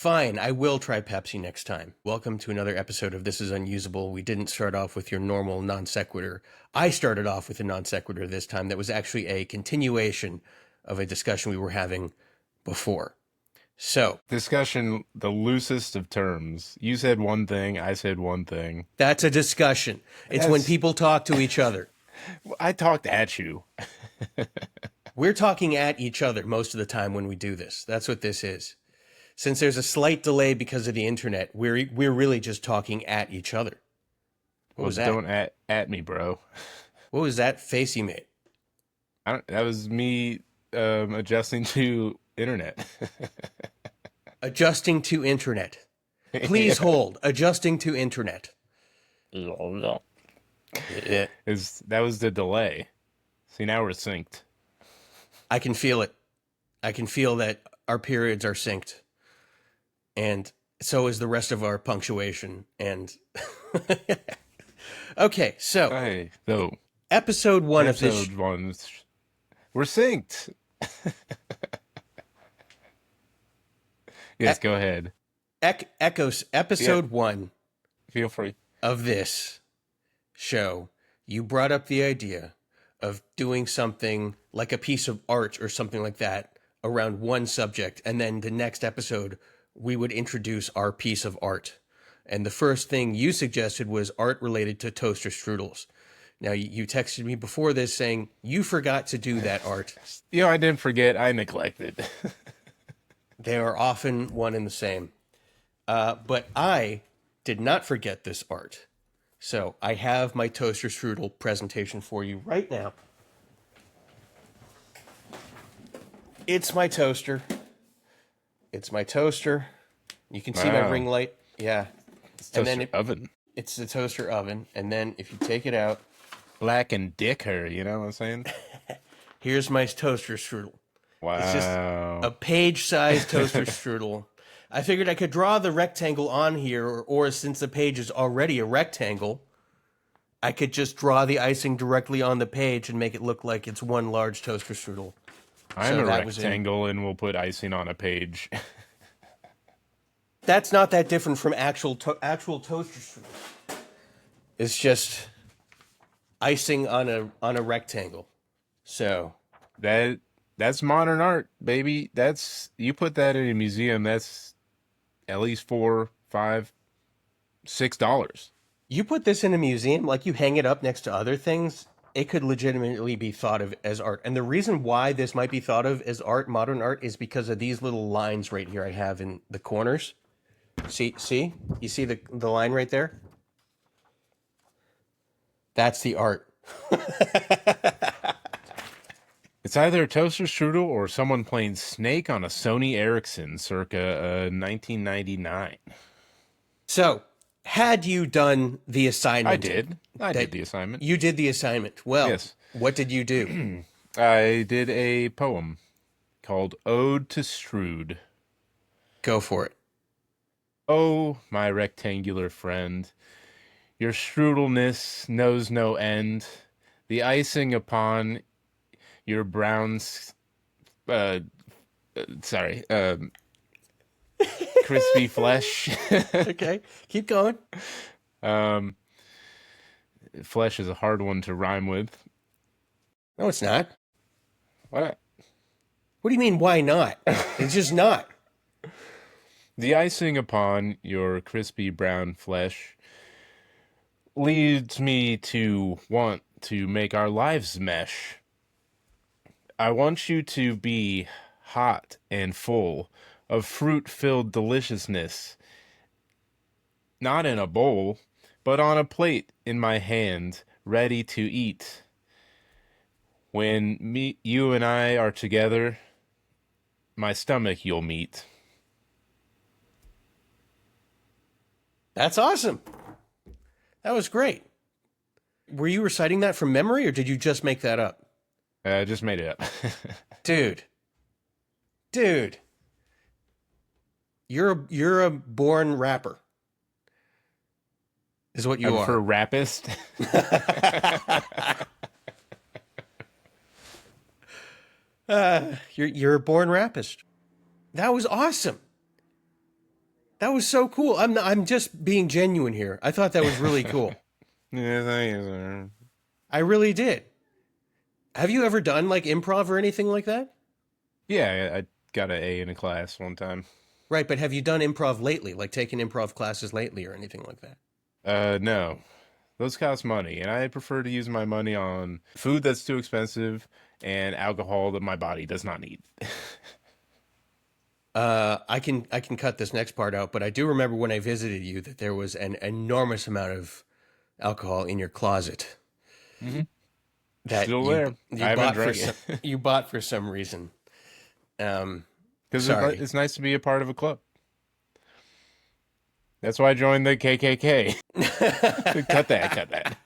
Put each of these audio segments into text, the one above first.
Fine, I will try Pepsi next time. Welcome to another episode of This is Unusable. We didn't start off with your normal non sequitur. I started off with a non sequitur this time that was actually a continuation of a discussion we were having before. So, Discussion, the loosest of terms. You said one thing, I said one thing. that's a discussion. It's when people talk to each other. I talked at you. We're talking at each other most of the time when we do this. That's what this is. Since there's a slight delay because of the internet, we're really just talking at each other. What was that? Don't at me, bro. What was that face you made? That was me adjusting to internet. Adjusting to internet. Please hold. Adjusting to internet. That was the delay. See, now we're synced. I can feel it. I can feel that our periods are synced. And so is the rest of our punctuation. And okay, so episode one of this. We're synced. Yes, go ahead. Episode one. Feel free. Of this show, you brought up the idea of doing something like a piece of art or something like that around one subject, and then the next episode we would introduce our piece of art. And the first thing you suggested was art related to toaster strudels. Now, you texted me before this saying you forgot to do that art. I didn't forget. I neglected. They are often one and the same. But I did not forget this art. So I have my toaster strudel presentation for you right now. It's my toaster. It's my toaster. You can see my ring light. Yeah. It's a toaster oven. It's the toaster oven. And then if you take it out. Black and dick her, you know what I'm saying? Here's my toaster strudel. Wow. It's just a page-sized toaster strudel. I figured I could draw the rectangle on here, or since the page is already a rectangle, I could just draw the icing directly on the page and make it look like it's one large toaster strudel. I'm a rectangle and we'll put icing on a page. That's not that different from actual toaster strudel. It's just icing on a rectangle. So that's modern art, baby. You put that in a museum, that's at least $4, $5, $6. You put this in a museum, like you hang it up next to other things, it could legitimately be thought of as art. And the reason why this might be thought of as art, modern art, is because of these little lines right here I have in the corners. See? You see the line right there? That's the art. It's either a toaster strudel or someone playing Snake on a Sony Ericsson circa 1999. So, had you done the assignment? I did. I did the assignment. You did the assignment. Well, yes. What did you do? I did a poem called Ode to Strude. Go for it. Oh, my rectangular friend, your strudelness knows no end. The icing upon your brown, crispy flesh. Okay, keep going. Flesh is a hard one to rhyme with. No, it's not. What? What do you mean, why not? It's just not. The icing upon your crispy brown flesh leads me to want to make our lives mesh. I want you to be hot and full of fruit-filled deliciousness, not in a bowl, but on a plate in my hand, ready to eat. When you and I are together, my stomach you'll meet. That's awesome. That was great. Were you reciting that from memory, or did you just make that up? I just made it up. Dude. You're a born rapper. Is what you are. For rapist. You're a born rapist. That was awesome. That was so cool. I'm just being genuine here. I thought that was really cool. Yeah, thank you, sir. I really did. Have you ever done like improv or anything like that? Yeah, I got an A in a class one time. Right, but have you done improv lately, like taken improv classes lately or anything like that? No. Those cost money, and I prefer to use my money on food that's too expensive and alcohol that my body does not need. I can cut this next part out, but I do remember when I visited you that there was an enormous amount of alcohol in your closet Hmm. that Still you there. I you haven't bought for drank some it you bought for some reason. Um, because sorry. it's nice to be a part of a club. That's why I joined the KKK. Cut that, cut that.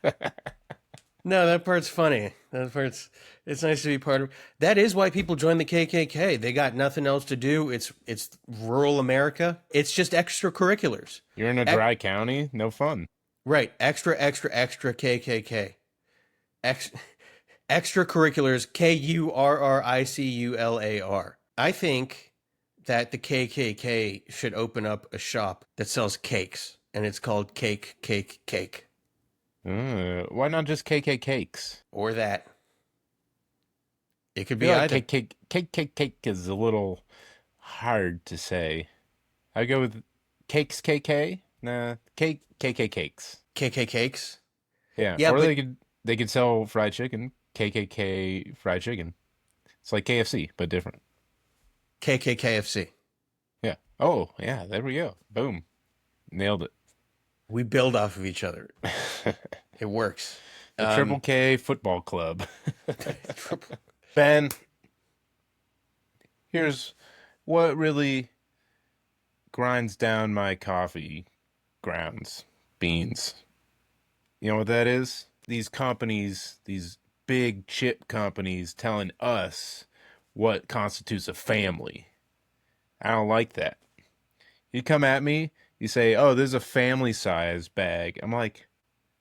No, that part's funny. That part's it's nice to be part of. That is why people join the KKK. They got nothing else to do. It's rural America. It's just extracurriculars. You're in a Ec- dry county, no fun. right, extra KKK. Ex- extracurriculars KURRICULAR. I think that the KKK should open up a shop that sells cakes and it's called Cake. Why not just KK cakes? Or that. It could I be feel like either. cake is a little hard to say. I go with cakes KK. Nah, cake KK cakes. KK cakes. Yeah, Yeah, or but they could sell fried chicken, KKK fried chicken. It's like KFC but different. KKKFC. Yeah. Oh, yeah, there we go. Boom. Nailed it. We build off of each other. It works. The Um, Triple K Football Club. Ben, here's what really grinds down my coffee grounds, beans. You know what that is? These companies, these big chip companies telling us what constitutes a family. I don't like that. You come at me, you say, "Oh, there's a family size bag." I'm like,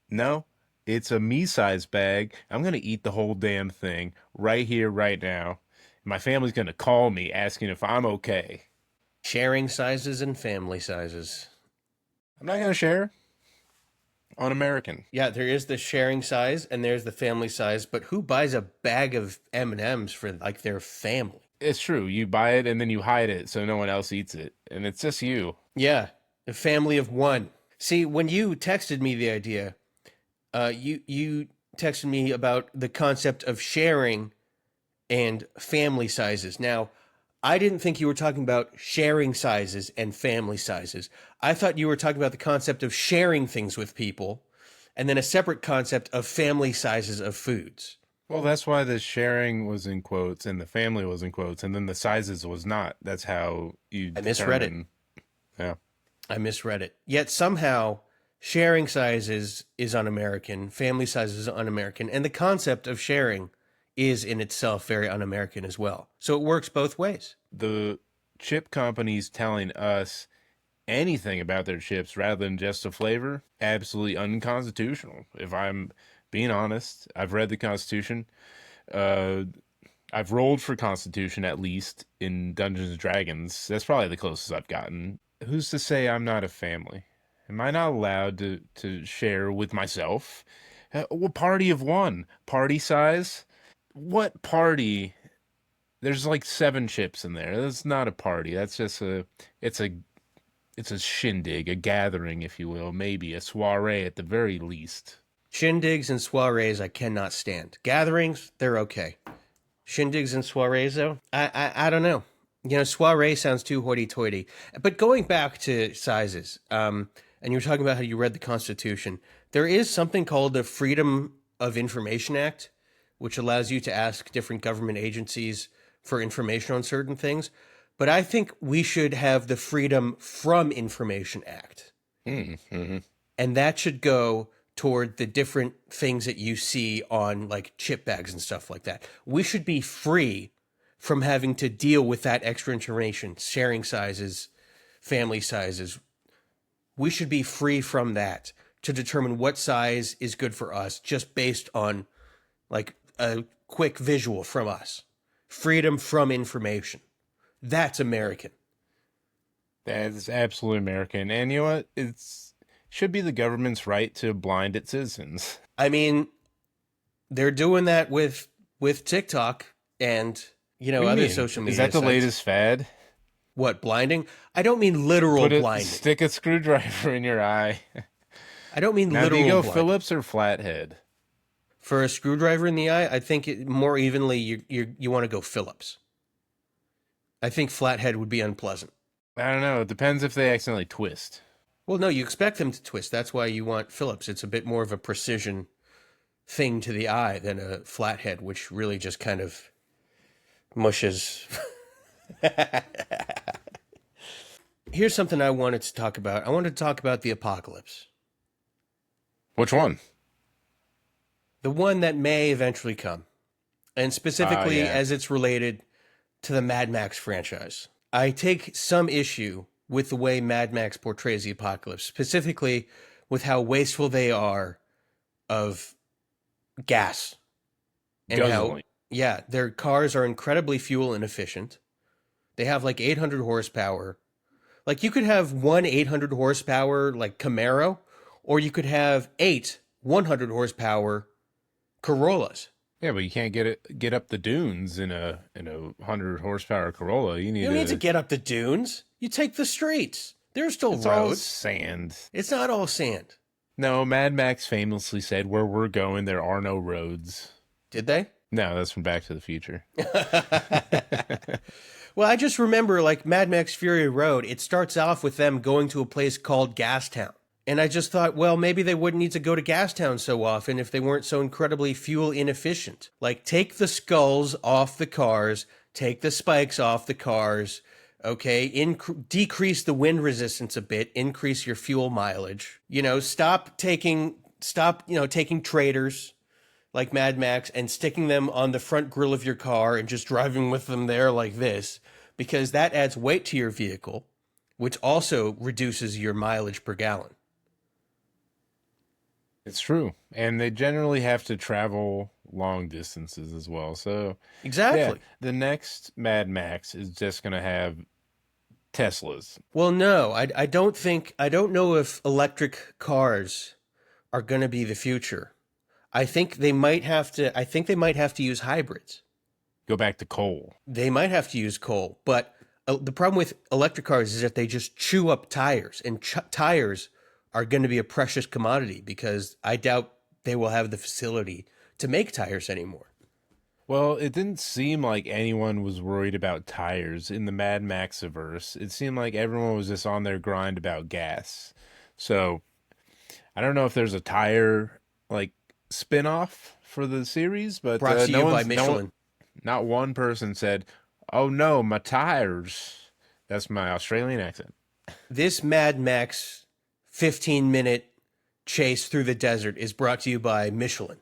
"No, it's a me size bag. I'm going to eat the whole damn thing right here, right now. My family's going to call me asking if I'm okay." sharing sizes and family sizes. I'm not going to share on American. Yeah, there is the sharing size and there's the family size, but who buys a bag of M&Ms for like their family? It's true. You buy it and then you hide it so no one else eats it. And it's just you. Yeah, a family of one. See, when you texted me the idea, you texted me about the concept of sharing and family sizes. Now, I didn't think you were talking about sharing sizes and family sizes. I thought you were talking about the concept of sharing things with people and then a separate concept of family sizes of foods. Well, that's why the sharing was in quotes and the family was in quotes and then the sizes was not. That's how you I misread it. determine. Yeah. I misread it. Yet somehow sharing sizes is un-American, family sizes is un-American, and the concept of sharing is in itself very un-American as well. So it works both ways. The chip companies telling us anything about their chips rather than just a flavor, absolutely unconstitutional. If I'm being honest, I've read the Constitution. Uh, I've rolled for Constitution at least in Dungeons and Dragons. That's probably the closest I've gotten. Who's to say I'm not a family? Am I not allowed to share with myself? What party of one? Party size? What party? There's like 7 chips in there. That's not a party. That's just it's a it's a shindig, a gathering, if you will, maybe a soiree at the very least. Shindigs and soirees I cannot stand. Gatherings, they're okay. Shindigs and soirees, though, I don't know. You know, soiree sounds too hoity-toity. But going back to sizes, and you were talking about how you read the Constitution, there is something called the Freedom of Information Act, which allows you to ask different government agencies for information on certain things. But I think we should have the Freedom from Information Act. Mm-hmm. And that should go toward the different things that you see on like chip bags and stuff like that. We should be free from having to deal with that extra information, sharing sizes, family sizes. We should be free from that to determine what size is good for us just based on like a quick visual from us. Freedom from information. That's American. That's absolutely American. And you know what? It's should be the government's right to blind its citizens. I mean, they're doing that with TikTok and, What do you other mean? social Is that media the sites. latest fad? What, blinding? I don't mean literal blinding. Stick a screwdriver in your eye. I don't mean Now, do you literal go blinding. Phillips or flathead? For a screwdriver in the eye, I think more evenly you want to go Phillips. I think flathead would be unpleasant. I don't know. It depends if they accidentally twist. Well, no, you expect them to twist. That's why you want Phillips. It's a bit more of a precision thing to the eye than a flathead, which really just kind of mushes. Here's something I wanted to talk about. I wanted to talk about the apocalypse. Which one? The one that may eventually come. And specifically Yeah. as it's related to the Mad Max franchise. I take some issue with the way Mad Max portrays the apocalypse, specifically with how wasteful they are of gas. And Guzzling. their cars are incredibly fuel inefficient. They have like 800 horsepower. Like you could have one 800 horsepower like Camaro, or you could have 100 horsepower Corollas. Yeah, but you can't get up the dunes in a 100 horsepower Corolla. You don't need to get up the dunes. You take the streets. There's still It's all roads. sand. It's not all sand. No, Mad Max famously said, "Where we're going, there are no roads." Did they? No, that's from Back to the Future. Well, I just remember like Mad Max Fury Road, it starts off with them going to a place called Gastown. And I just thought, well, maybe they wouldn't need to go to Gastown so often if they weren't so incredibly fuel inefficient. Like, take the skulls off the cars, take the spikes off the cars, okay? Decrease the wind resistance a bit, increase your fuel mileage. Stop taking traders like Mad Max and sticking them on the front grille of your car and just driving with them there like this, because that adds weight to your vehicle, which also reduces your mileage per gallon. It's true. And they generally have to travel long distances as well. So, Exactly. yeah, the next Mad Max is just going to have Teslas. Well, no, I don't know if electric cars are going to be the future. I think they might have to use hybrids. Go back to coal. They might have to use coal, but the problem with electric cars is that they just chew up tires, and tires are going to be a precious commodity because I doubt they will have the facility to make tires anymore. Well, it didn't seem like anyone was worried about tires in the Mad Max-averse. It seemed like everyone was just on their grind about gas. So, I don't know if there's a tire, like, spin-off for the series, but Brought to you by Michelin. Not one person said, "Oh no, my tires." That's my Australian accent. This Mad Max 15-minute chase through the desert is brought to you by Michelin.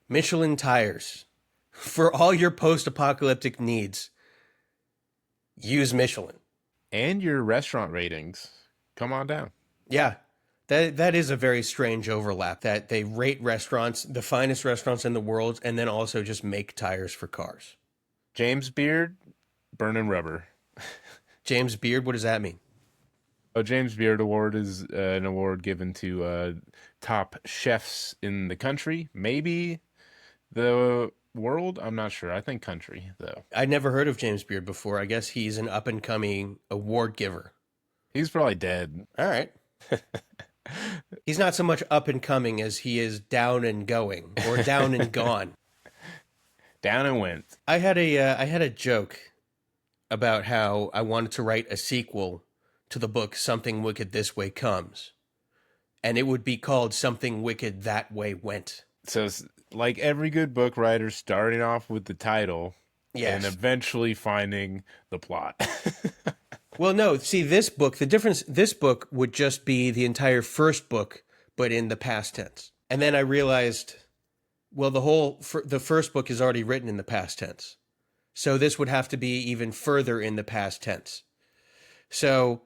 Michelin tires. For all your post-apocalyptic needs, use Michelin. And your restaurant ratings. Come on down. Yeah, that is a very strange overlap, that they rate restaurants, the finest restaurants in the world, and then also just make tires for cars. James Beard, burning rubber. James Beard, what does that mean? A James Beard Award is an award given to top chefs in the country, maybe the world. I'm not sure. I think country, though. I'd never heard of James Beard before. I guess he's an up-and-coming award giver. He's probably dead. All right. He's not so much up-and-coming as he is down and going, or down and gone. Down and went. I had a joke about how I wanted to write a sequel to the book Something Wicked This Way Comes, and it would be called Something Wicked That Way Went. So it's like every good book writer, starting off with the title, Yes. and eventually finding the plot. Well, no, see, this book would just be the entire first book, but in the past tense. And then I realized, well, the first book is already written in the past tense. So this would have to be even further in the past tense. So,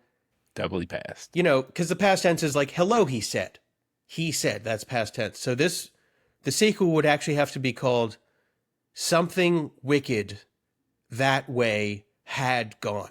Doubly past. because the past tense is like, hello, he said. He said, that's past tense. So the sequel would actually have to be called Something Wicked That Way Had Gone.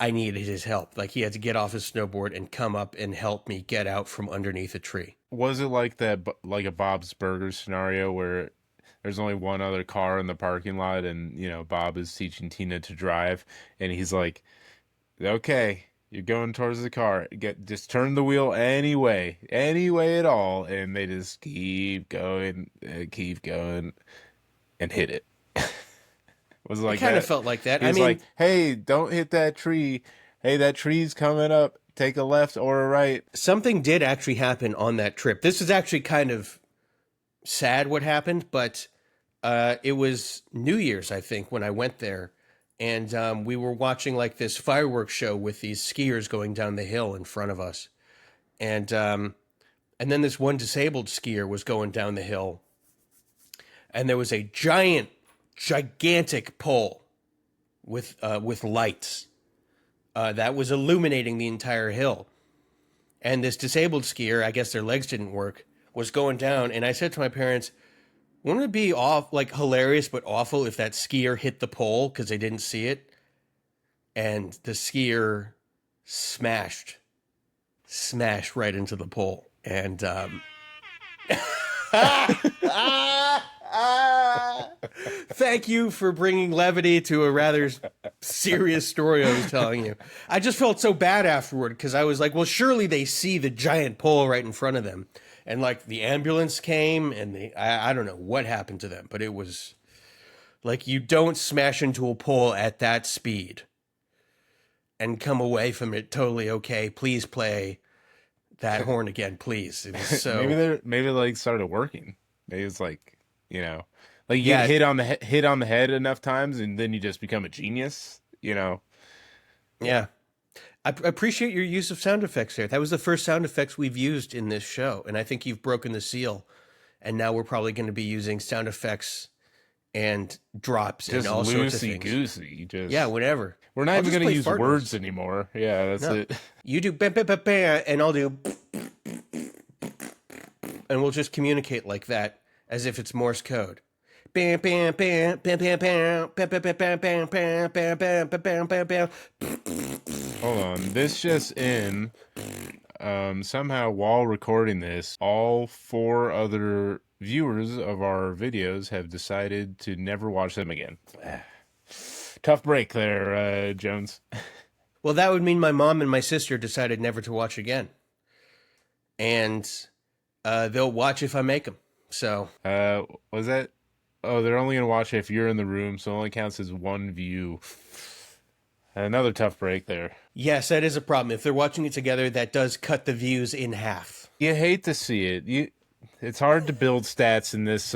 I needed his help. Like he had to get off his snowboard and come up and help me get out from underneath a tree. Was it like that, like a Bob's Burgers scenario where there's only one other car in the parking lot, and Bob is teaching Tina to drive, and he's like, "Okay, you're going towards the car. Just turn the wheel anyway at all," and they just keep going, and hit it. Was it like It kind that? of felt like that. He's like, "Hey, don't hit that tree. Hey, that tree's coming up. Take a left or a right." something did actually happen on that trip. This is actually kind of sad what happened, but it was New Year's, I think, when I went there. And we were watching like this fireworks show with these skiers going down the hill in front of us. And then this one disabled skier was going down the hill. And there was a gigantic pole with lights that was illuminating the entire hill. And this disabled skier, I guess their legs didn't work, was going down. And I said to my parents, wouldn't it be hilarious but awful if that skier hit the pole because they didn't see it? And the skier smashed right into the pole. And thank you for bringing levity to a rather serious story I was telling you. I just felt so bad afterward because I was like, well, surely they see the giant pole right in front of them. And like the ambulance came and I don't know what happened to them, but it was like you don't smash into a pole at that speed and come away from it totally okay. Please play that horn again, please. It was so maybe they like started working. Maybe it's like like you get hit on the head enough times and then you just become a genius. Yeah. I appreciate your use of sound effects there. That was the first sound effects we've used in this show, and I think you've broken the seal. And now we're probably going to be using sound effects and drops just and all sorts of things. Loosey-goosey. Yeah, whatever. We're not even going to use fart words noise anymore. Yeah, that's it. You do bam, bam, bam, bam, and I'll do, and we'll just communicate like that as if it's Morse code. Bam, bam, bam, bam, bam, bam, bam, bam, bam, bam, bam, bam, bam, bam, bam, bam, bam. Hold on. This just in. Somehow while recording this, all 4 other viewers of our videos have decided to never watch them again. Tough break there, Jones. Well, that would mean my mom and my sister decided never to watch again. And they'll watch if I make them. So. Was that? Oh, they're only going to watch it if you're in the room, so it only counts as 1 view. Another tough break there. Yes, that is a problem. If they're watching it together, that does cut the views in half. You hate to see it. It's hard to build stats in this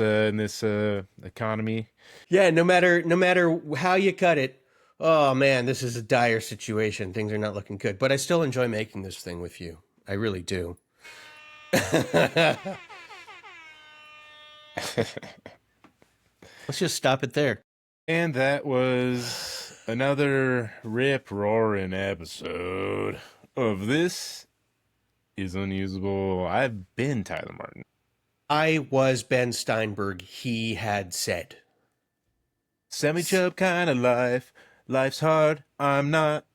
economy. Yeah, no matter how you cut it. Oh man, this is a dire situation. Things are not looking good. But I still enjoy making this thing with you. I really do. Let's just stop it there. And that was another rip-roaring episode of This Is Unusable. I've been Tyler Martin. I was Ben Steinberg, he had said. Semi-chub kind of life. Life's hard, I'm not.